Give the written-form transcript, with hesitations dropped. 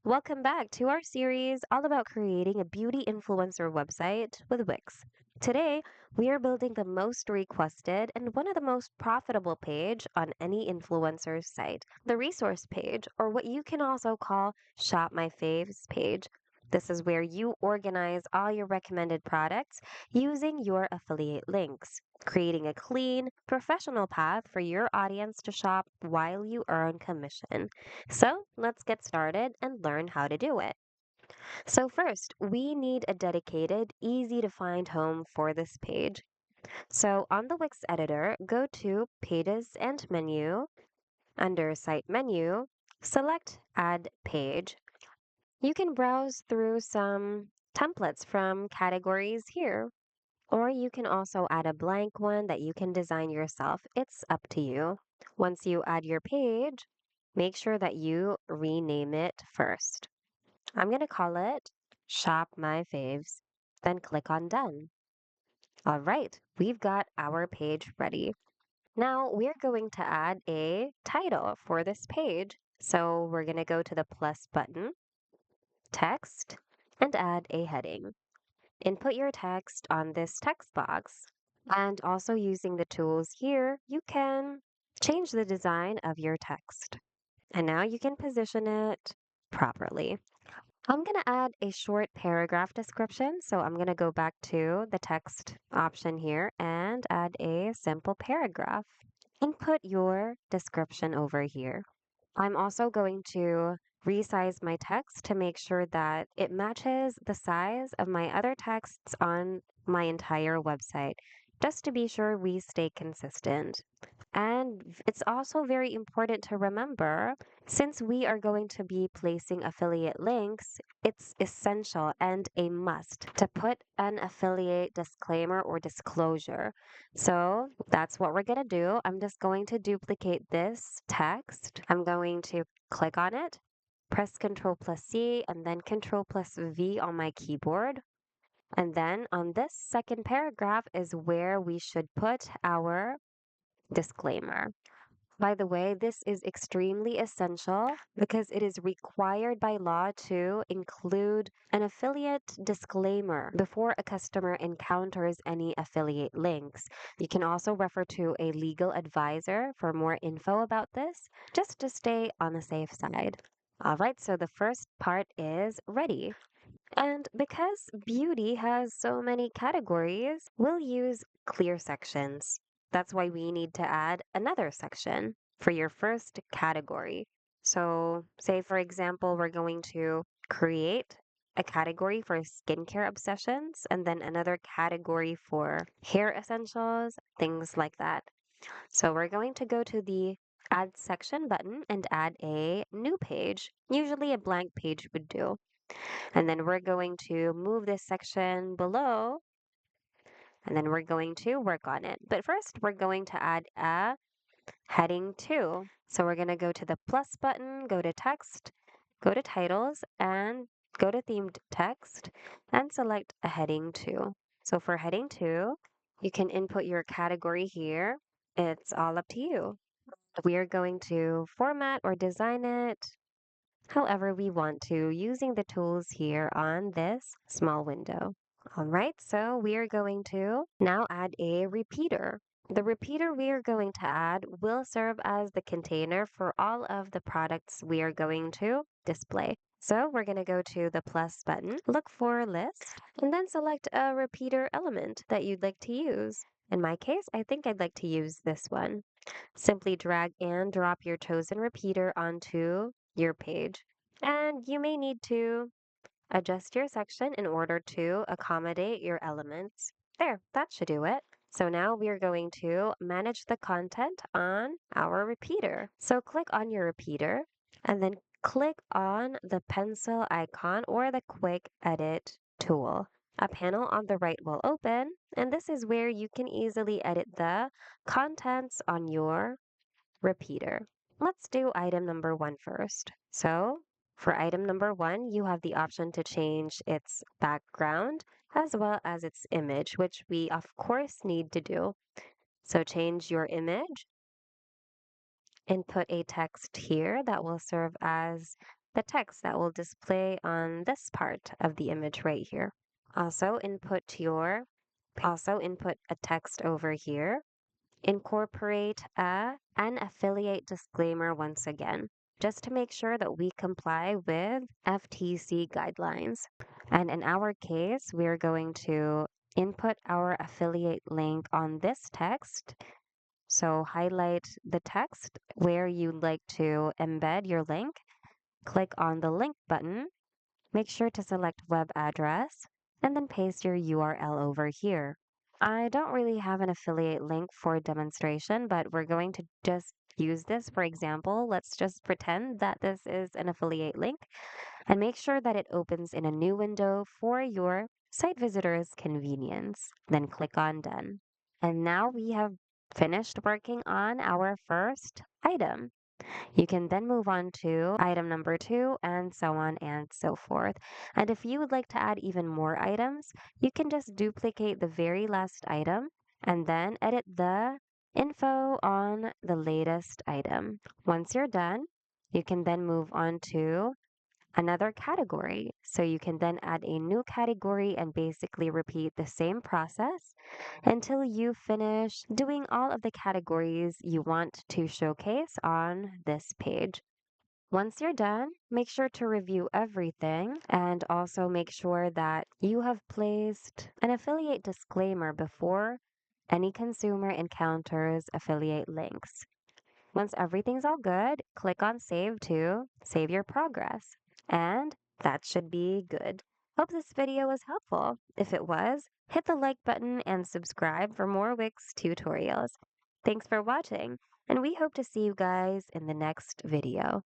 Welcome back to our series all about creating a beauty influencer website with Wix. Today, we are building the most requested and one of the most profitable page on any influencer's site, the resource page, or what you can also call Shop My Faves page. This is where you organize all your recommended products using your affiliate links, creating a clean, professional path for your audience to shop while you earn commission. So let's get started and learn how to do it. So, first, we need a dedicated, easy to find home for this page. So, on the Wix editor, go to Pages and Menu. Under Site Menu, select Add Page. You can browse through some templates from categories here, or you can also add a blank one that you can design yourself. It's up to you. Once you add your page, make sure that you rename it first. I'm going to call it Shop My Faves. Then click on Done. All right, we've got our page ready. Now we're going to add a title for this page. So we're going to go to the plus button, text, and add a heading. Input your text on this text box. And also using the tools here, you can change the design of your text. And now you can position it properly. I'm going to add a short paragraph description. So I'm going to go back to the text option here and add a simple paragraph. Input your description over here. I'm also going to resize my text to make sure that it matches the size of my other texts on my entire website, just to be sure we stay consistent. And it's also very important to remember, since we are going to be placing affiliate links, it's essential and a must to put an affiliate disclaimer or disclosure. So that's what we're going to do. I'm just going to duplicate this text. I'm going to click on it, press Control plus C, and then Control plus V on my keyboard. And then on this second paragraph is where we should put our disclaimer. By the way, this is extremely essential because it is required by law to include an affiliate disclaimer before a customer encounters any affiliate links. You can also refer to a legal advisor for more info about this, just to stay on the safe side. All right, so the first part is ready. And because beauty has so many categories, we'll use clear sections. That's why we need to add another section for your first category. So, say for example, we're going to create a category for skincare obsessions and then another category for hair essentials, things like that. So, we're going to go to the Add Section button and add a new page. Usually, a blank page would do. And then we're going to move this section below, and then we're going to work on it. But first, we're going to add a heading 2. So we're going to go to the plus button, go to text, go to titles, and go to themed text, and select a heading 2. So for heading 2, you can input your category here. It's all up to you. We are going to format or design it however we want to using the tools here on this small window. All right, so we are going to now add a repeater. The repeater we are going to add will serve as the container for all of the products we are going to display. So we're going to go to the plus button, look for list, and then select a repeater element that you'd like to use. In my case, I think I'd like to use this one. Simply drag and drop your chosen repeater onto your page. And you may need to adjust your section in order to accommodate your elements. There, that should do it. So now we are going to manage the content on our repeater. So click on your repeater and then click on the pencil icon or the quick edit tool. A panel on the right will open, and this is where you can easily edit the contents on your repeater. Let's do item number 1 first. So for item number 1, you have the option to change its background as well as its image, which we of course need to do. So change your image, input a text here that will serve as the text that will display on this part of the image right here. Also input a text over here. Incorporate an affiliate disclaimer once again, just to make sure that we comply with FTC guidelines. And in our case, we're going to input our affiliate link on this text. So highlight the text where you'd like to embed your link. Click on the link button. Make sure to select web address and then paste your URL over here. I don't really have an affiliate link for demonstration, but we're going to just use this for example. Let's just pretend that this is an affiliate link and make sure that it opens in a new window for your site visitor's convenience. Then click on done. And now we have finished working on our first item. You can then move on to item number 2 and so on and so forth. And if you would like to add even more items, you can just duplicate the very last item and then edit the info on the latest item. Once you're done, you can then move on to another category. So you can then add a new category and basically repeat the same process until you finish doing all of the categories you want to showcase on this page. Once you're done, make sure to review everything and also make sure that you have placed an affiliate disclaimer before any consumer encounters affiliate links. Once everything's all good, click on Save to save your progress. And that should be good. Hope this video was helpful. If it was, hit the like button and subscribe for more Wix tutorials. Thanks for watching, and we hope to see you guys in the next video.